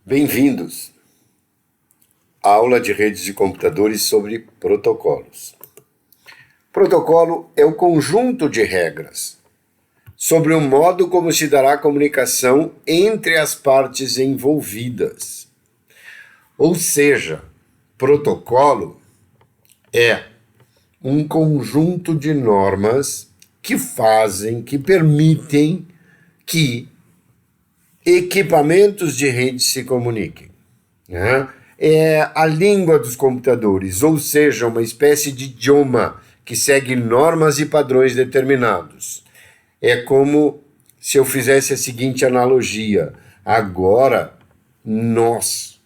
Bem-vindos à aula de redes de computadores sobre protocolos. Protocolo é o conjunto de regras sobre o modo como se dará a comunicação entre as partes envolvidas. Ou seja, protocolo é um conjunto de normas que permitem que equipamentos de rede se comuniquem. Né? É a língua dos computadores, ou seja, uma espécie de idioma que segue normas e padrões determinados. É como se eu fizesse a seguinte analogia. Agora, nós,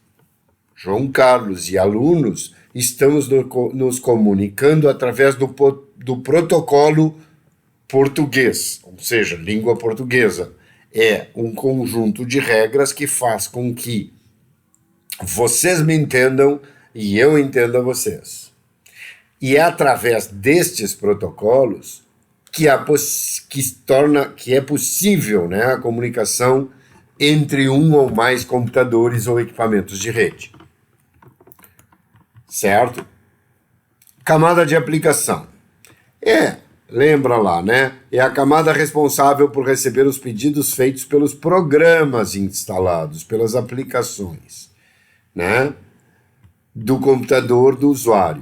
João Carlos e alunos, estamos nos comunicando através do protocolo português, ou seja, língua portuguesa. É um conjunto de regras que faz com que vocês me entendam e eu entenda vocês. E é através destes protocolos que é possível, né, a comunicação entre um ou mais computadores ou equipamentos de rede. Certo? Camada de aplicação. Lembra lá, né? É a camada responsável por receber os pedidos feitos pelos programas instalados, pelas aplicações, né? Do computador do usuário.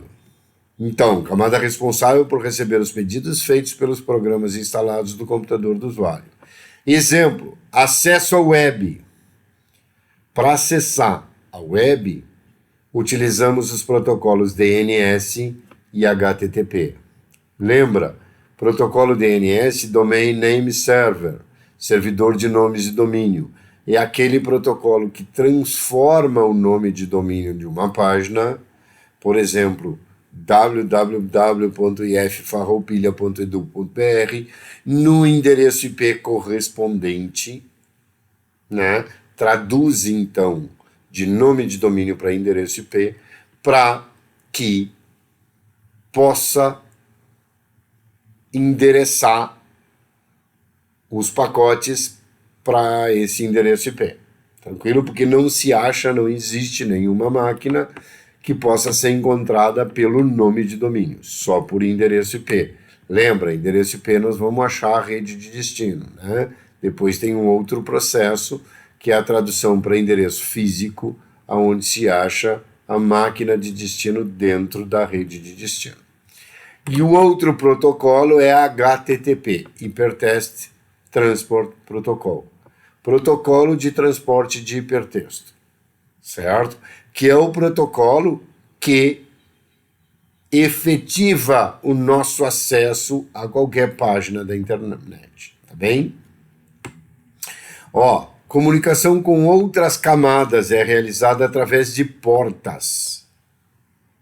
Então, camada responsável por receber os pedidos feitos pelos programas instalados do computador do usuário. Exemplo, acesso à web. Para acessar a web, utilizamos os protocolos DNS e HTTP. Lembra? Protocolo DNS, Domain Name Server, servidor de nomes de domínio. É aquele protocolo que transforma o nome de domínio de uma página, por exemplo, www.iffarroupilha.edu.br, no endereço IP correspondente, né? Traduz, então, de nome de domínio para endereço IP, para que possa endereçar os pacotes para esse endereço IP. Tranquilo? Porque não existe nenhuma máquina que possa ser encontrada pelo nome de domínio, só por endereço IP. Lembra, endereço IP nós vamos achar a rede de destino, né? Depois tem um outro processo, que é a tradução para endereço físico, onde se acha a máquina de destino dentro da rede de destino. E o outro protocolo é HTTP, Hypertext Transport Protocol. Protocolo de transporte de hipertexto, certo? Que é o protocolo que efetiva o nosso acesso a qualquer página da internet, tá bem? Comunicação com outras camadas é realizada através de portas,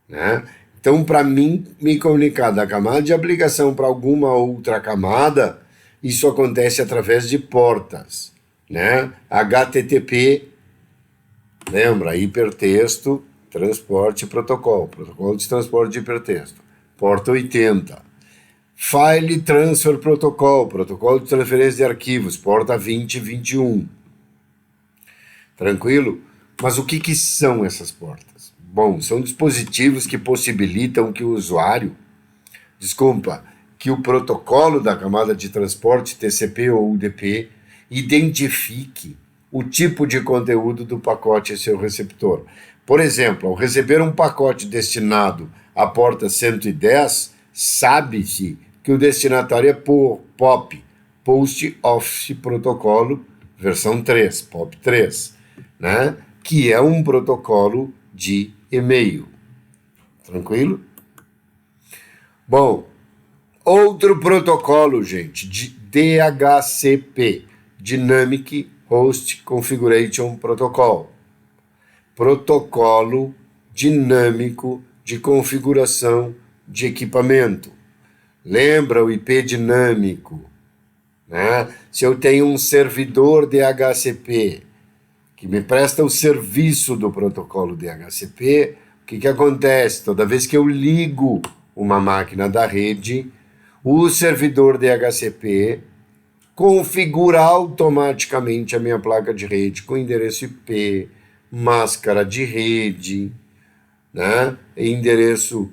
né? Então, para mim, me comunicar da camada de aplicação para alguma outra camada, isso acontece através de portas, né? HTTP, lembra? Hipertexto, transporte, protocolo de transporte de hipertexto, porta 80. File Transfer Protocol, protocolo de transferência de arquivos, porta 2021. Tranquilo? Mas o que são essas portas? Bom, são dispositivos que possibilitam que o protocolo da camada de transporte TCP ou UDP identifique o tipo de conteúdo do pacote em seu receptor. Por exemplo, ao receber um pacote destinado à porta 110, sabe-se que o destinatário é POP, Post Office Protocolo, versão 3, POP 3, né? Que é um protocolo de e-mail. Tranquilo? Bom, outro protocolo, gente, de DHCP, Dynamic Host Configuration Protocol. Protocolo dinâmico de configuração de equipamento. Lembra o IP dinâmico, né? Se eu tenho um servidor DHCP que me presta o serviço do protocolo DHCP, o que acontece? Toda vez que eu ligo uma máquina da rede, o servidor DHCP configura automaticamente a minha placa de rede com endereço IP, máscara de rede, né? Endereço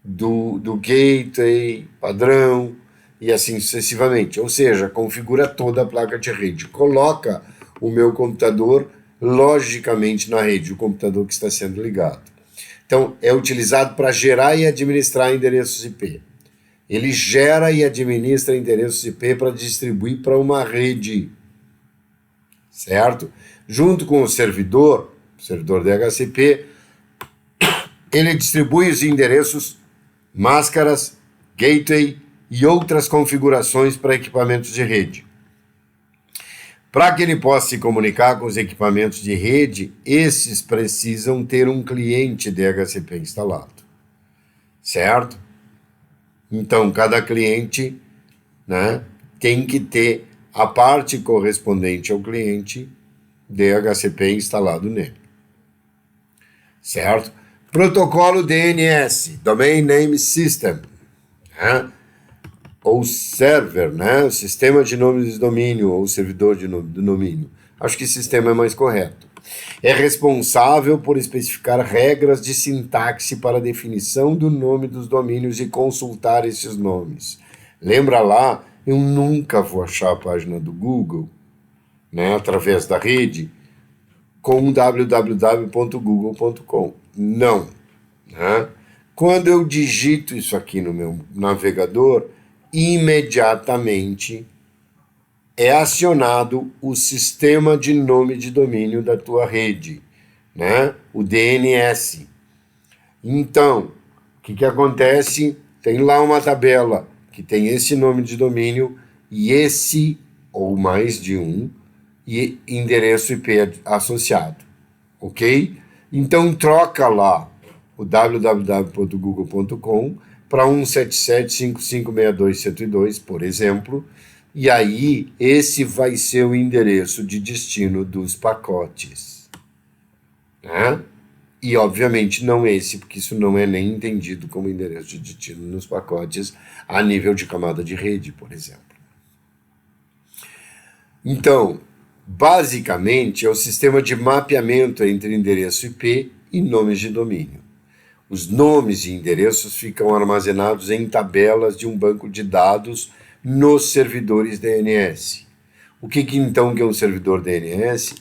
do gateway padrão e assim sucessivamente. Ou seja, configura toda a placa de rede. Coloca o meu computador logicamente na rede, o computador que está sendo ligado. Então, é utilizado para gerar e administrar endereços IP. Ele gera e administra endereços IP para distribuir para uma rede, certo? Junto com o servidor DHCP, ele distribui os endereços, máscaras, gateway e outras configurações para equipamentos de rede. Para que ele possa se comunicar com os equipamentos de rede, esses precisam ter um cliente DHCP instalado, certo? Então, cada cliente, né, tem que ter a parte correspondente ao cliente DHCP instalado nele, certo? Protocolo DNS, Domain Name System, né? Ou server, né? O sistema de nomes de domínio, ou servidor de domínio. Acho que sistema é mais correto. É responsável por especificar regras de sintaxe para a definição do nome dos domínios e consultar esses nomes. Lembra lá, eu nunca vou achar a página do Google, né, através da rede, com www.google.com. Não. Né? Quando eu digito isso aqui no meu navegador, imediatamente é acionado o sistema de nome de domínio da tua rede, né? O DNS. Então, o que acontece? Tem lá uma tabela que tem esse nome de domínio e esse, ou mais de um, e endereço IP associado, ok? Então, troca lá o www.google.com para 177.5562.102, por exemplo, e aí esse vai ser o endereço de destino dos pacotes, né? E obviamente não esse, porque isso não é nem entendido como endereço de destino nos pacotes a nível de camada de rede, por exemplo. Então, basicamente é o sistema de mapeamento entre endereço IP e nomes de domínio. Os nomes e endereços ficam armazenados em tabelas de um banco de dados nos servidores DNS. O que então que é um servidor DNS?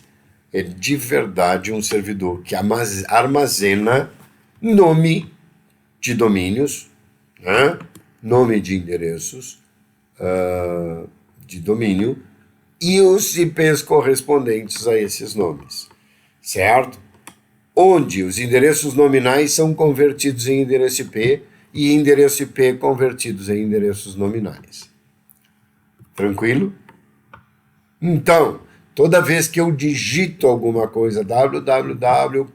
É de verdade um servidor que armazena nome de domínios, né? Nome de endereços de domínio e os IPs correspondentes a esses nomes, certo? Onde os endereços nominais são convertidos em endereço IP e endereço IP convertidos em endereços nominais. Tranquilo? Então, toda vez que eu digito alguma coisa, www.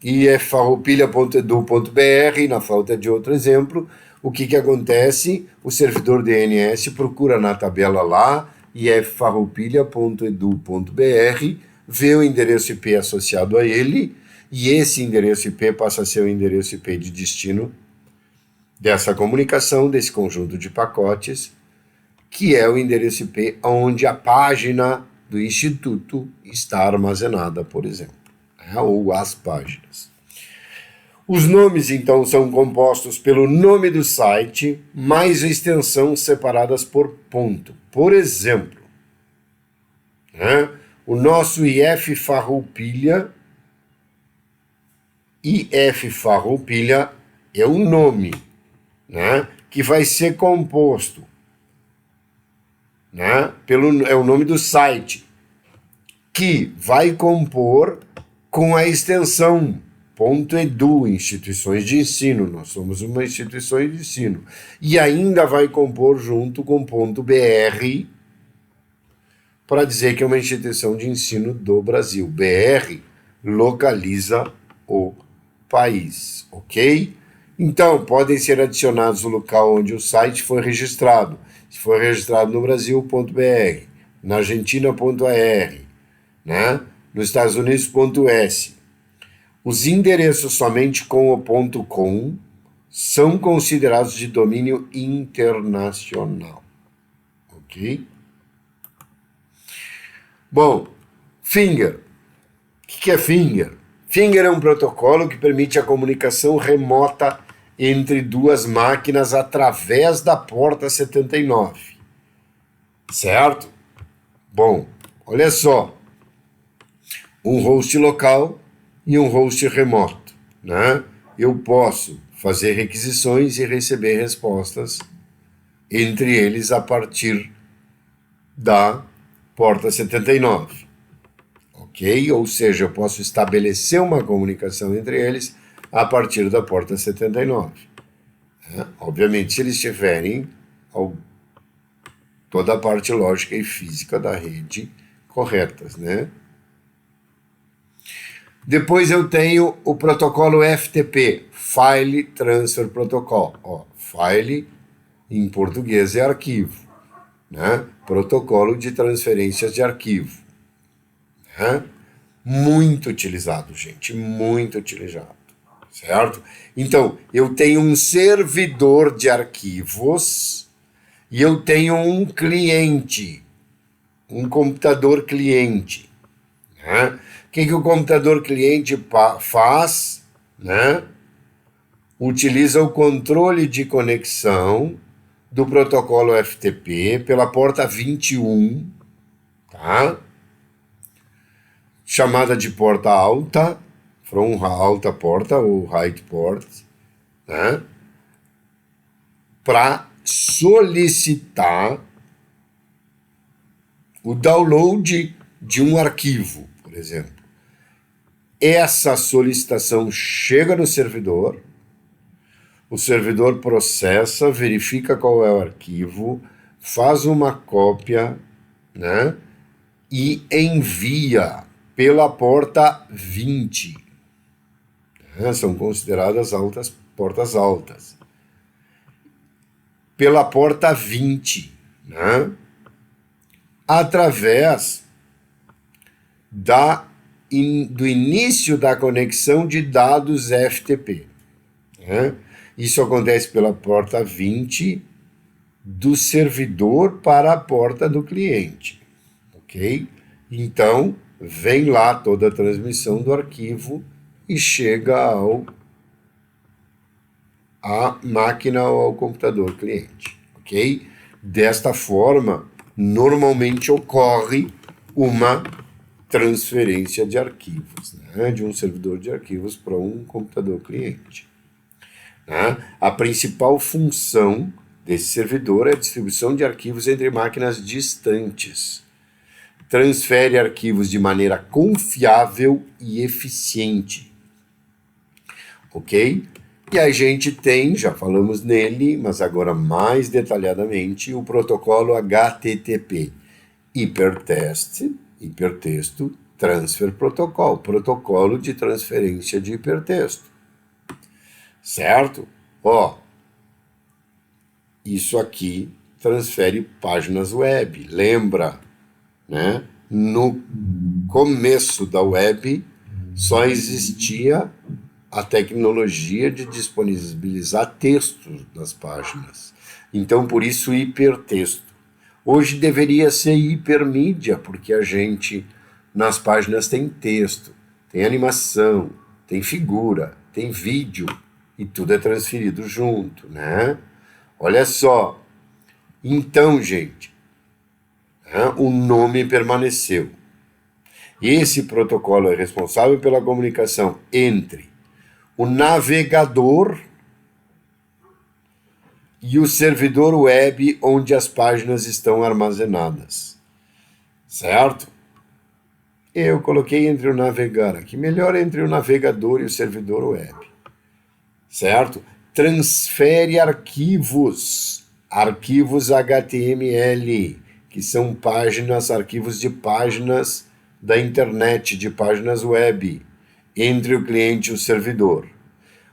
iffarroupilha.edu.br, na falta de outro exemplo, o que acontece? O servidor DNS procura na tabela lá, iffarroupilha.edu.br, vê o endereço IP associado a ele, e esse endereço IP passa a ser o endereço IP de destino dessa comunicação, desse conjunto de pacotes, que é o endereço IP onde a página do Instituto está armazenada, por exemplo, né? Ou as páginas. Os nomes, então, são compostos pelo nome do site, mais a extensão separadas por ponto. Por exemplo, né? O nosso IF Farroupilha é o nome, né? Que vai ser composto, né? É o nome do site, que vai compor com a extensão .edu, instituições de ensino, nós somos uma instituição de ensino, e ainda vai compor junto com .br, para dizer que é uma instituição de ensino do Brasil. BR localiza o país, ok? Então, podem ser adicionados no local onde o site foi registrado. Se for registrado no Brasil, .br, na Argentina, .ar, né? Nos Estados Unidos, .s. Os endereços somente com o .com são considerados de domínio internacional. Ok? Bom, Finger. O que é Finger? Finger é um protocolo que permite a comunicação remota entre duas máquinas através da porta 79. Certo? Bom, olha só. Um host local e um host remoto, né? Eu posso fazer requisições e receber respostas entre eles a partir da porta 79. Ok? Ou seja, eu posso estabelecer uma comunicação entre eles a partir da porta 79. Obviamente, se eles tiverem toda a parte lógica e física da rede corretas, né? Depois eu tenho o protocolo FTP, File Transfer Protocol. Ó, file, em português, é arquivo, né? Protocolo de transferências de arquivo. Né? Muito utilizado, gente, muito utilizado, certo? Então, eu tenho um servidor de arquivos e eu tenho um cliente, um computador cliente. Né? O que o computador cliente faz? Né? Utiliza o controle de conexão do protocolo FTP pela porta 21, tá? Chamada de porta alta, from alta porta ou height port, né? Para solicitar o download de um arquivo, por exemplo. Essa solicitação chega no servidor, o servidor processa, verifica qual é o arquivo, faz uma cópia, né? E envia pela porta 20. São consideradas portas altas. Pela porta 20, né? Através do início da conexão de dados FTP. Né? Isso acontece pela porta 20 do servidor para a porta do cliente. Ok? Então, vem lá toda a transmissão do arquivo e chega à máquina ou ao computador cliente. Ok? Desta forma, normalmente ocorre uma transferência de arquivos, né? De um servidor de arquivos para um computador cliente. Né? A principal função desse servidor é a distribuição de arquivos entre máquinas distantes. Transfere arquivos de maneira confiável e eficiente. Ok? E a gente tem, já falamos nele, mas agora mais detalhadamente, o protocolo HTTP, Hypertext, Hipertexto Transfer Protocol, protocolo de transferência de hipertexto. Certo? Ó, isso aqui transfere páginas web. Lembra, né? No começo da web só existia a tecnologia de disponibilizar textos nas páginas. Então, por isso, hipertexto. Hoje deveria ser hipermídia, porque a gente, nas páginas, tem texto, tem animação, tem figura, tem vídeo, e tudo é transferido junto, né? Olha só. Então, gente, né, o nome permaneceu. Esse protocolo é responsável pela comunicação entre o navegador e o servidor web onde as páginas estão armazenadas. Certo? Eu coloquei entre o navegar aqui, melhor entre o navegador e o servidor web. Certo? Transfere arquivos HTML, que são páginas, arquivos de páginas da internet, de páginas web, entre o cliente e o servidor.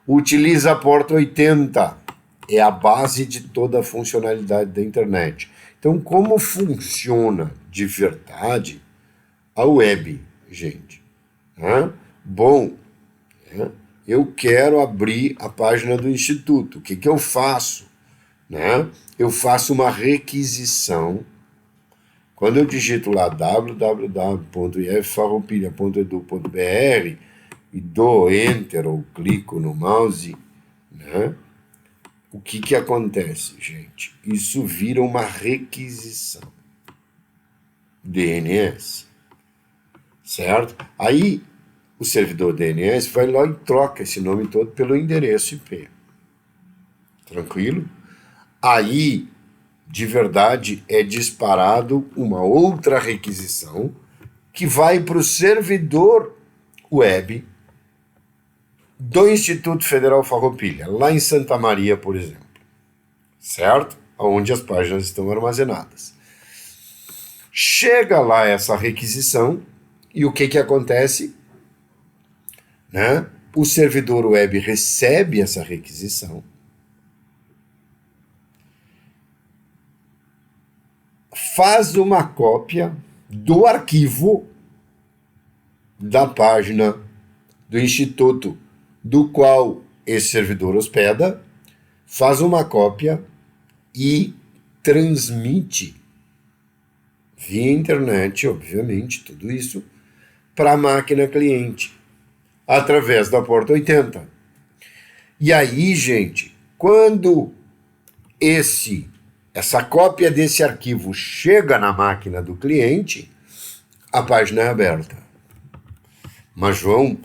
Utiliza a porta 80, é a base de toda a funcionalidade da internet. Então, como funciona de verdade a web, gente? Bom, eu quero abrir a página do Instituto. O que eu faço? Né? Eu faço uma requisição. Quando eu digito lá www.iffarroupilha.edu.br e dou Enter ou clico no mouse, né? O que acontece, gente? Isso vira uma requisição. DNS. Certo? Aí, o servidor DNS vai lá e troca esse nome todo pelo endereço IP. Tranquilo? Aí, de verdade, é disparado uma outra requisição que vai para o servidor web do Instituto Federal Farroupilha, lá em Santa Maria, por exemplo. Certo? Onde as páginas estão armazenadas. Chega lá essa requisição e o que acontece? Né? O servidor web recebe essa requisição, faz uma cópia do arquivo da página do Instituto do qual esse servidor hospeda, faz uma cópia e transmite via internet, obviamente, tudo isso, para a máquina cliente, através da porta 80. E aí, gente, quando essa cópia desse arquivo chega na máquina do cliente, a página é aberta. Mas, João,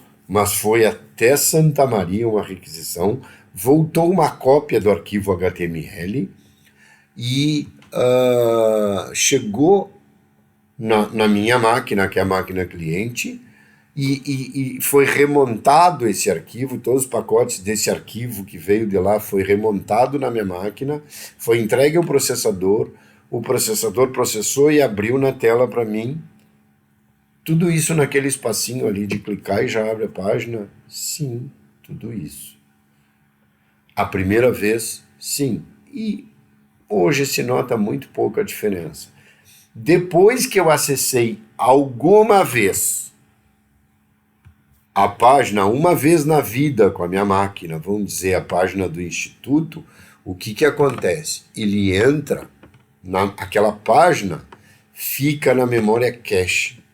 foi até Santa Maria uma requisição, voltou uma cópia do arquivo HTML e chegou na minha máquina, que é a máquina cliente, e foi remontado esse arquivo, todos os pacotes desse arquivo que veio de lá foi remontado na minha máquina, foi entregue ao processador, o processador processou e abriu na tela para mim. Tudo isso naquele espacinho ali de clicar e já abre a página? Sim, tudo isso. A primeira vez, sim. E hoje se nota muito pouca diferença. Depois que eu acessei alguma vez a página, uma vez na vida com a minha máquina, vamos dizer, a página do Instituto, o que acontece? Ele entra, aquela página fica na memória cache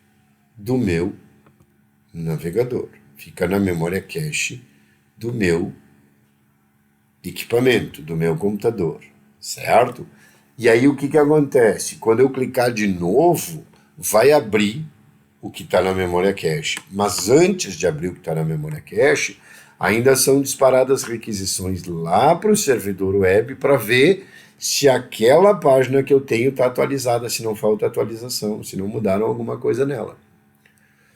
do meu navegador, fica na memória cache do meu equipamento, do meu computador, certo? E aí o que acontece? Quando eu clicar de novo, vai abrir o que está na memória cache. Mas antes de abrir o que está na memória cache, ainda são disparadas requisições lá para o servidor web para ver se aquela página que eu tenho está atualizada, se não falta atualização, se não mudaram alguma coisa nela.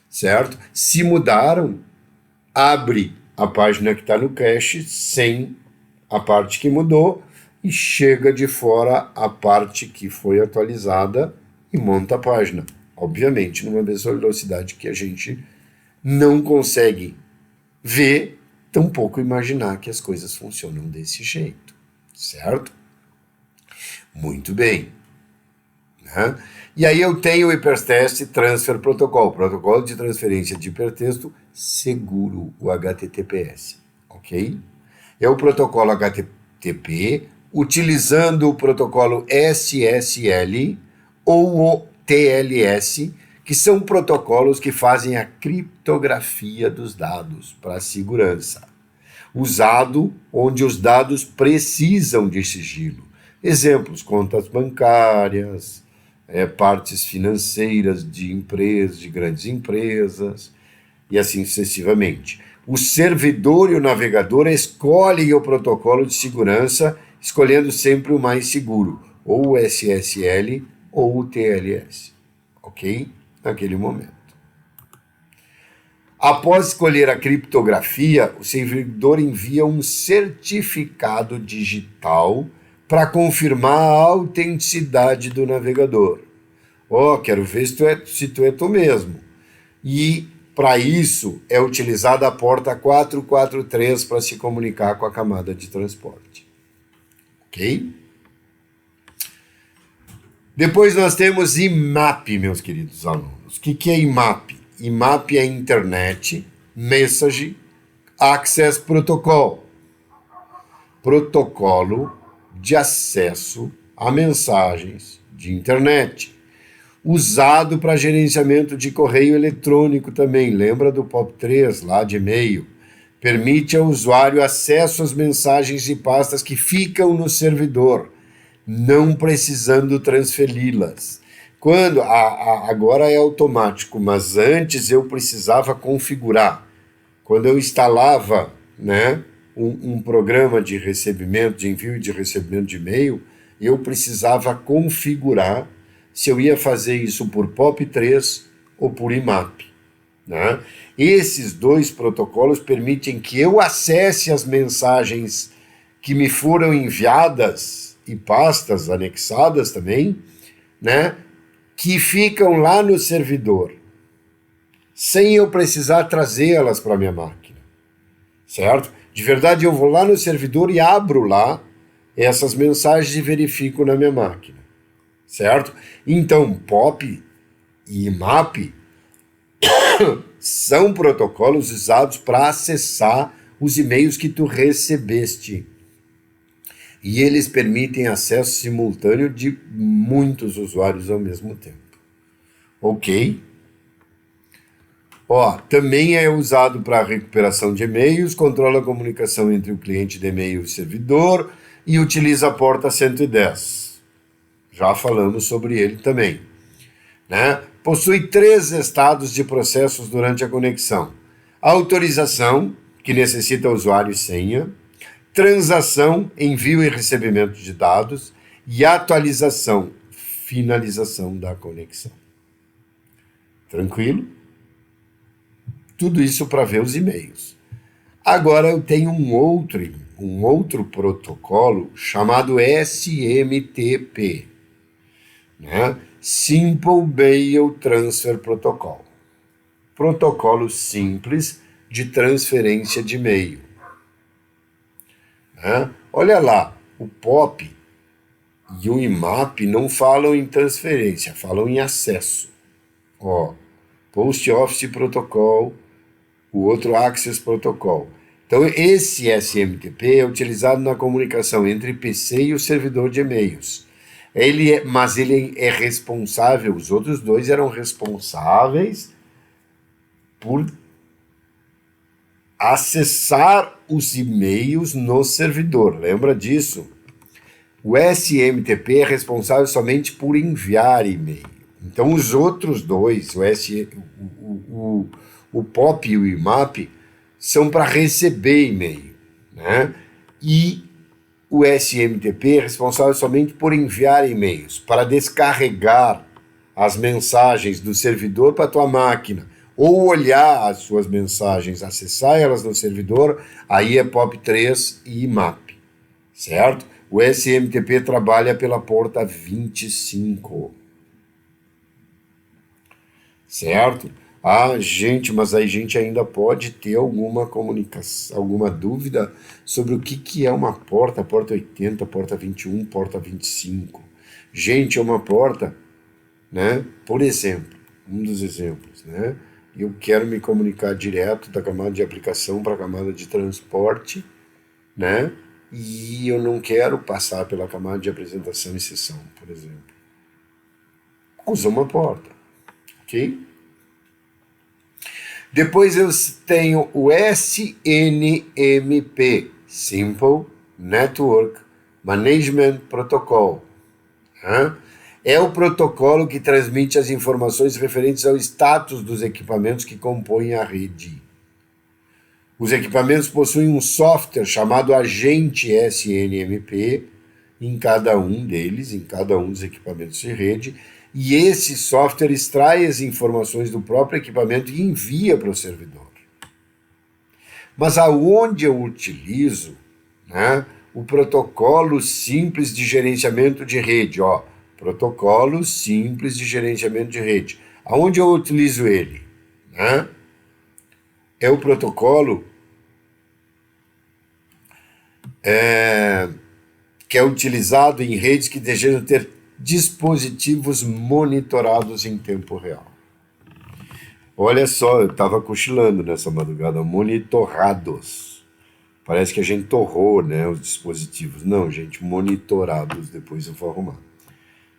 Certo? Se mudaram, abre a página que está no cache sem a parte que mudou e chega de fora a parte que foi atualizada e monta a página. Obviamente, numa velocidade que a gente não consegue ver, tampouco imaginar que as coisas funcionam desse jeito, certo? Muito bem. Né? E aí eu tenho o Hypertext Transfer Protocol, protocolo de transferência de hipertexto seguro, o HTTPS, ok? É o protocolo HTTP utilizando o protocolo SSL ou o TLS, que são protocolos que fazem a criptografia dos dados para segurança, usado onde os dados precisam de sigilo. Exemplos, contas bancárias, partes financeiras de empresas, de grandes empresas, e assim sucessivamente. O servidor e o navegador escolhem o protocolo de segurança, escolhendo sempre o mais seguro, ou o SSL ou o TLS, ok? Naquele momento. Após escolher a criptografia, o servidor envia um certificado digital para confirmar a autenticidade do navegador. Quero ver se tu é tu mesmo. E, para isso, é utilizada a porta 443 para se comunicar com a camada de transporte. Ok? Depois nós temos IMAP, meus queridos alunos. O que é IMAP? IMAP é Internet Message Access Protocol, protocolo de acesso a mensagens de internet, usado para gerenciamento de correio eletrônico também. Lembra do POP3 lá de e-mail? Permite ao usuário acesso às mensagens e pastas que ficam no servidor, não precisando transferi-las. Agora é automático, mas antes eu precisava configurar. Quando eu instalava, né, um programa de recebimento, de envio e de recebimento de e-mail, eu precisava configurar se eu ia fazer isso por POP3 ou por IMAP. Né? Esses dois protocolos permitem que eu acesse as mensagens que me foram enviadas e pastas anexadas também, né, que ficam lá no servidor, sem eu precisar trazê-las para a minha máquina, certo? De verdade, eu vou lá no servidor e abro lá essas mensagens e verifico na minha máquina, certo? Então, POP e IMAP são protocolos usados para acessar os e-mails que tu recebeste. E eles permitem acesso simultâneo de muitos usuários ao mesmo tempo. Ok? Também é usado para recuperação de e-mails, controla a comunicação entre o cliente de e-mail e o servidor e utiliza a porta 110. Já falamos sobre ele também. Né? Possui 3 estados de processos durante a conexão: autorização, que necessita usuário e senha; transação, envio e recebimento de dados; e atualização, finalização da conexão. Tranquilo? Tudo isso para ver os e-mails. Agora eu tenho um outro protocolo chamado SMTP, né? Simple Mail Transfer Protocol. Protocolo simples de transferência de e-mail. Né? Olha lá, o POP e o IMAP não falam em transferência, falam em acesso. Post Office Protocol, o outro Access Protocol. Então, esse SMTP é utilizado na comunicação entre PC e o servidor de e-mails. Mas ele é responsável, os outros dois eram responsáveis por acessar os e-mails no servidor. Lembra disso? O SMTP é responsável somente por enviar e-mail. Então, os outros dois, o POP e o IMAP, são para receber e-mail, né? E o SMTP é responsável somente por enviar e-mails, para descarregar as mensagens do servidor para a tua máquina, ou olhar as suas mensagens, acessar elas no servidor, aí é POP3 e IMAP, certo? O SMTP trabalha pela porta 25, certo? Gente, mas a gente ainda pode ter alguma comunicação, alguma dúvida sobre o que é uma porta 80, porta 21, porta 25. Gente, é uma porta, né? Por exemplo, um dos exemplos, né? Eu quero me comunicar direto da camada de aplicação para a camada de transporte, né? E eu não quero passar pela camada de apresentação e sessão, por exemplo. Usa uma porta, ok? Depois eu tenho o SNMP, Simple Network Management Protocol. É o protocolo que transmite as informações referentes ao status dos equipamentos que compõem a rede. Os equipamentos possuem um software chamado agente SNMP em cada um deles, em cada um dos equipamentos de rede, e esse software extrai as informações do próprio equipamento e envia para o servidor. Mas aonde eu utilizo, né, o protocolo simples de gerenciamento de rede, protocolo simples de gerenciamento de rede. Aonde eu utilizo ele? Né? É o protocolo que é utilizado em redes que desejam ter dispositivos monitorados em tempo real. Olha só, eu estava cochilando nessa madrugada, monitorados. Parece que a gente torrou, né, os dispositivos. Não, gente, monitorados, depois eu vou arrumar.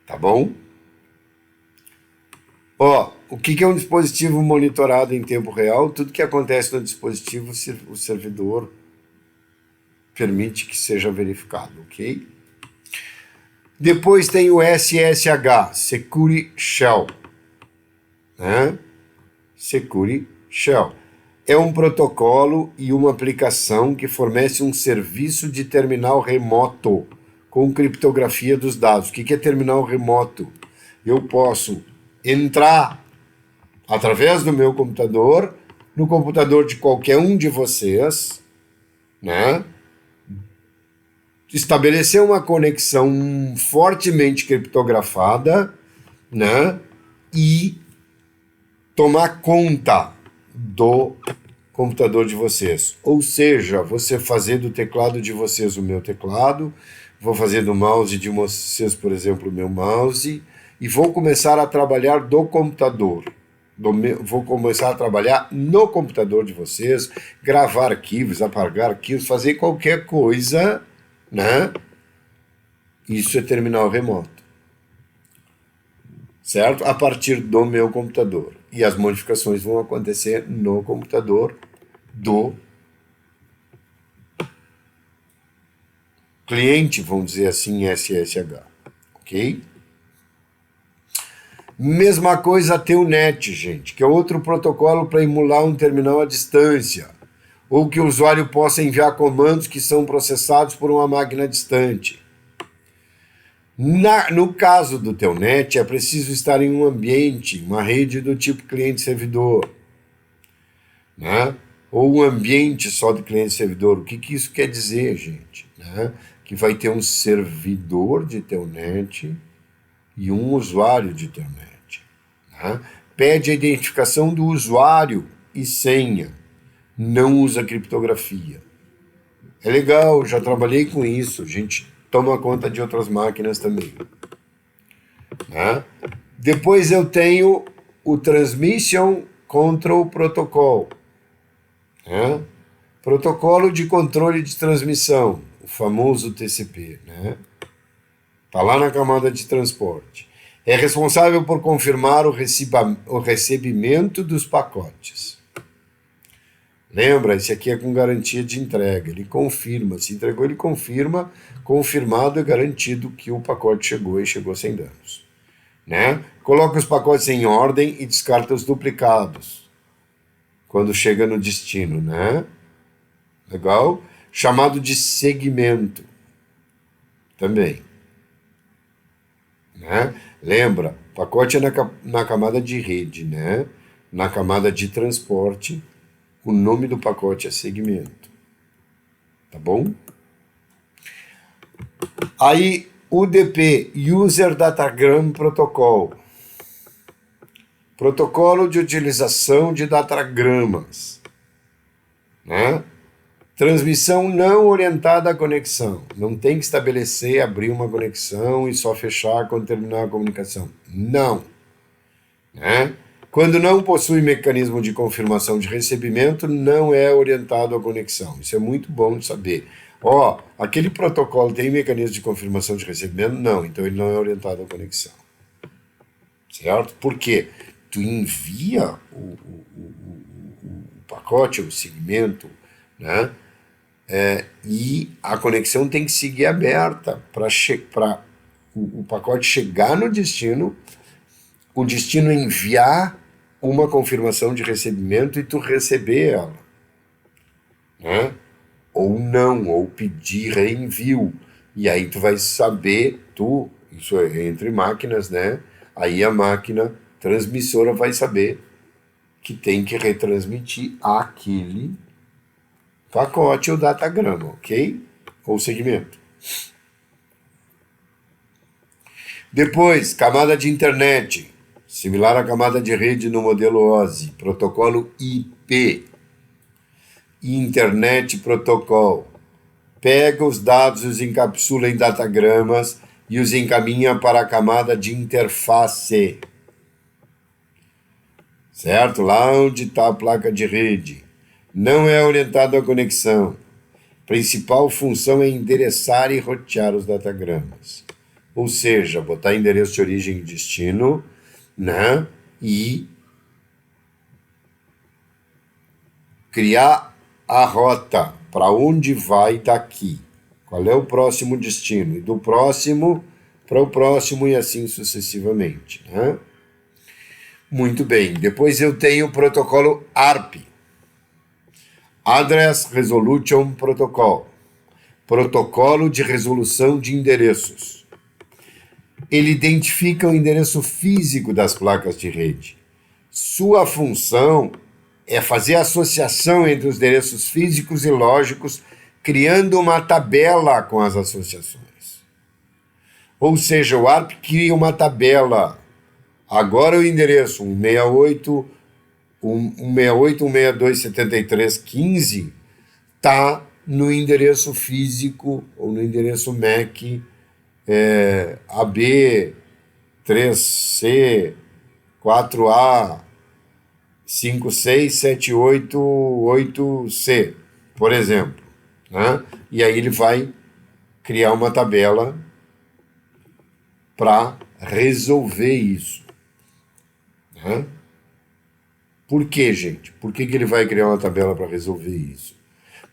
Tá bom? Ó, o que é um dispositivo monitorado em tempo real? Tudo que acontece no dispositivo, o servidor permite que seja verificado, ok? Depois tem o SSH, Security Shell. Né? Security Shell. É um protocolo e uma aplicação que fornece um serviço de terminal remoto com criptografia dos dados. O que é terminal remoto? Eu posso entrar através do meu computador, no computador de qualquer um de vocês, né? Estabelecer uma conexão fortemente criptografada, né? E tomar conta do computador de vocês. Ou seja, você fazer do teclado de vocês o meu teclado, vou fazer do mouse de vocês, por exemplo, o meu mouse, e vou começar a trabalhar do computador. Vou começar a trabalhar no computador de vocês, gravar arquivos, apagar arquivos, fazer qualquer coisa, né? Isso é terminal remoto. Certo? A partir do meu computador. E as modificações vão acontecer no computador do cliente, vamos dizer assim, SSH. Ok? Mesma coisa a Telnet, gente, que é outro protocolo para emular um terminal à distância, ou que o usuário possa enviar comandos que são processados por uma máquina distante. No caso do Telnet, é preciso estar em um ambiente, uma rede do tipo cliente-servidor, né? Ou um ambiente só de cliente-servidor. O que isso quer dizer, gente? Né? Que vai ter um servidor de Telnet e um usuário de Telnet. Né? Pede a identificação do usuário e senha. Não usa criptografia. É legal, já trabalhei com isso. A gente toma conta de outras máquinas também. Né? Depois eu tenho o Transmission Control Protocol. Né? Protocolo de controle de transmissão, o famoso TCP. Né? Está lá na camada de transporte. É responsável por confirmar o recebimento dos pacotes. Lembra, esse aqui é com garantia de entrega. Ele confirma. Se entregou, ele confirma. Confirmado é garantido que o pacote chegou e chegou sem danos. Né? Coloca os pacotes em ordem e descarta os duplicados quando chega no destino. Né? Legal? Chamado de segmento. Também. Né? Lembra, pacote é na camada de rede. Né? Na camada de transporte, o nome do pacote é segmento. Tá bom? Aí, UDP, User Datagram Protocol. Protocolo de utilização de datagramas. Né? Transmissão não orientada à conexão. Não tem que estabelecer, abrir uma conexão e só fechar quando terminar a comunicação. Não. Né? Quando não possui mecanismo de confirmação de recebimento, não é orientado à conexão. Isso é muito bom de saber. Ó, aquele protocolo tem mecanismo de confirmação de recebimento? Não, então ele não é orientado à conexão. Certo? Por quê? Tu envia o pacote, o segmento, né? E a conexão tem que seguir aberta para o pacote chegar no destino, o destino enviar uma confirmação de recebimento e tu receber ela. Né? Ou não, ou pedir reenvio. E aí tu vai saber, isso é entre máquinas, né? Aí a máquina transmissora vai saber que tem que retransmitir aquele pacote ou datagrama, ok? Ou segmento. Depois, camada de internet, similar à camada de rede no modelo OSI, protocolo IP, Internet Protocol. Pega os dados e os encapsula em datagramas e os encaminha para a camada de interface. certo? Lá onde está a placa de rede. Não é orientado à conexão. Principal função é endereçar e rotear os datagramas. Ou seja, botar endereço de origem e destino, né? E criar a rota para onde vai daqui. Qual é o próximo destino? E do próximo para o próximo e assim sucessivamente, né? Muito bem. Depois eu tenho o protocolo ARP, Address Resolution Protocol, protocolo de resolução de endereços. Ele identifica o endereço físico das placas de rede. Sua função é fazer a associação entre os endereços físicos e lógicos, criando uma tabela com as associações. Ou seja, o ARP cria uma tabela. Agora o endereço 168, 168, 162, 73, 15 está no endereço físico ou no endereço MAC AB 3C 4A 56788C, por exemplo, né? E aí ele vai criar uma tabela para resolver isso, né? Por quê, gente? Por que ele vai criar uma tabela para resolver isso?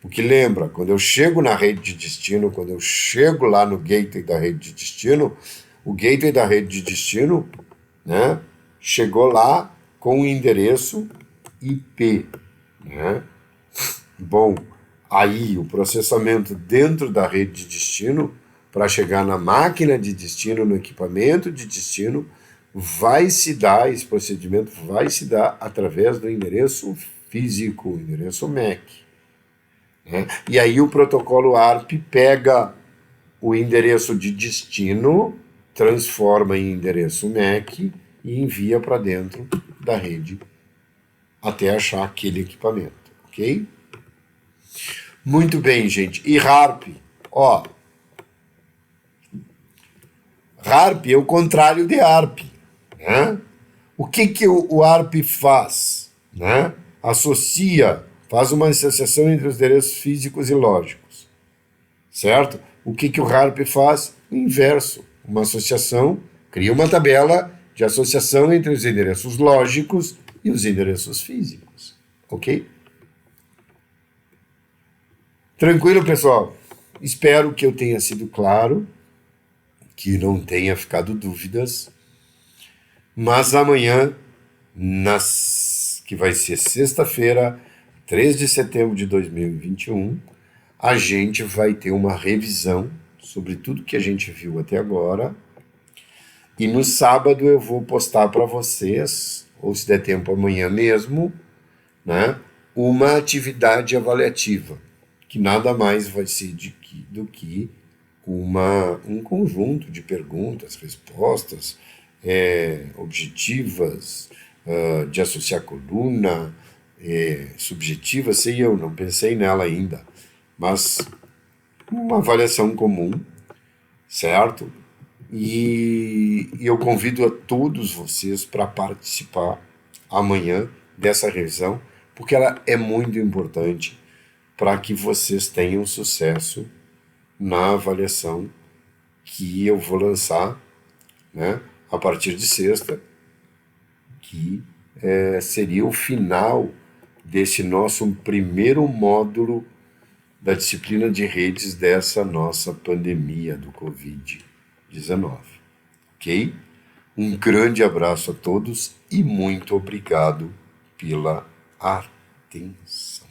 Porque lembra, quando eu chego na rede de destino, quando eu chego lá no gateway da rede de destino, o gateway da rede de destino, né, chegou lá com o endereço IP, né? Bom, aí o processamento dentro da rede de destino, para chegar na máquina de destino, no equipamento de destino, vai se dar, esse procedimento vai se dar através do endereço físico, o endereço MAC. Né? E aí o protocolo ARP pega o endereço de destino, transforma em endereço MAC e envia para dentro da rede até achar aquele equipamento, ok? Muito bem, gente. E RARP? Ó, RARP é o contrário de ARP, né? O que o ARP faz? Né? Faz uma associação entre os endereços físicos e lógicos, certo? O que o RARP faz? O inverso, uma associação, cria uma tabela de associação entre os endereços lógicos e os endereços físicos, ok? Tranquilo, pessoal? Espero que eu tenha sido claro, que não tenha ficado dúvidas, mas amanhã, que vai ser sexta-feira, 3 de setembro de 2021, a gente vai ter uma revisão sobre tudo que a gente viu até agora. E no sábado eu vou postar para vocês, ou se der tempo amanhã mesmo, né, uma atividade avaliativa, que nada mais vai ser do que um conjunto de perguntas, respostas, objetivas, de associar coluna, subjetiva, sei eu, não pensei nela ainda, mas uma avaliação comum, certo? E eu convido a todos vocês para participar amanhã dessa revisão, porque ela é muito importante para que vocês tenham sucesso na avaliação que eu vou lançar, né, a partir de sexta, que seria o final desse nosso primeiro módulo da disciplina de redes dessa nossa pandemia do Covid-19, ok? Um grande abraço a todos e muito obrigado pela atenção.